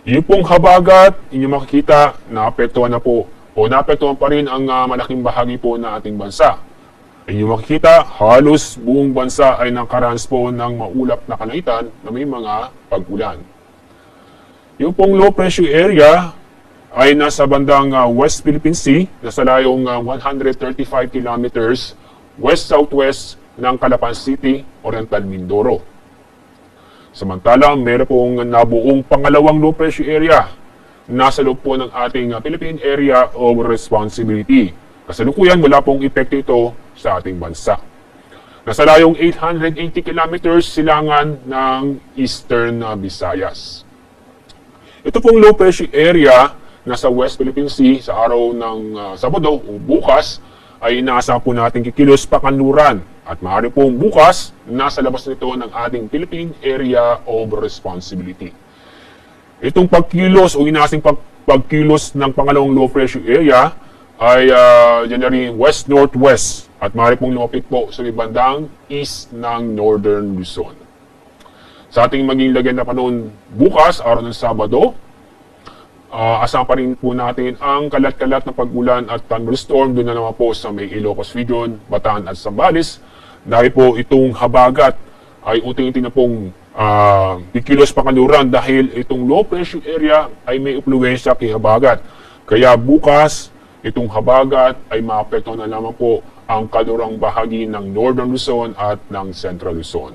Yung pong habagat, inyong makikita, naapektuhan na po o naapektuhan pa rin ang malaking bahagi po ng ating bansa. Inyong makikita, halos buong bansa ay nakaranas po ng maulap na kalangitan na may mga pag-ulan. Yung pong low pressure area ay nasa bandang West Philippine Sea, nasa layong 135 kilometers west-southwest ng Calapan City, Oriental Mindoro. Samantala, meron pong nabuong pangalawang low pressure area nasa loob po ng ating Philippine Area of Responsibility. Kasalukuyan, wala pong epekto ito sa ating bansa. Nasa layong 880 kilometers silangan ng Eastern Visayas. Ito pong low pressure area nasa West Philippine Sea sa araw ng Sabado o bukas ay inaasahan po natin kikilos pa kanluran at maaari pong bukas nasa labas nito ng ating Philippine Area of Responsibility. Itong pagkilos o inaasing pagkilos ng pangalawang low pressure area ay generally west-northwest at maaari pong lumapit po sa bandang east ng Northern Luzon. Sa ating maging lagyan na panahon bukas, araw ng Sabado, asahan pa rin po natin ang kalat-kalat na pag-ulan at thunderstorm doon na naman po sa may Ilocos Region, Bataan at Zambales. Dahil po itong habagat ay unti-unti na pong kikilos pa kanluran dahil itong low pressure area ay may impluwensya kay habagat. Kaya bukas, itong habagat ay maapektuhan na lamang po ang kalurang bahagi ng Northern Luzon at ng Central Luzon.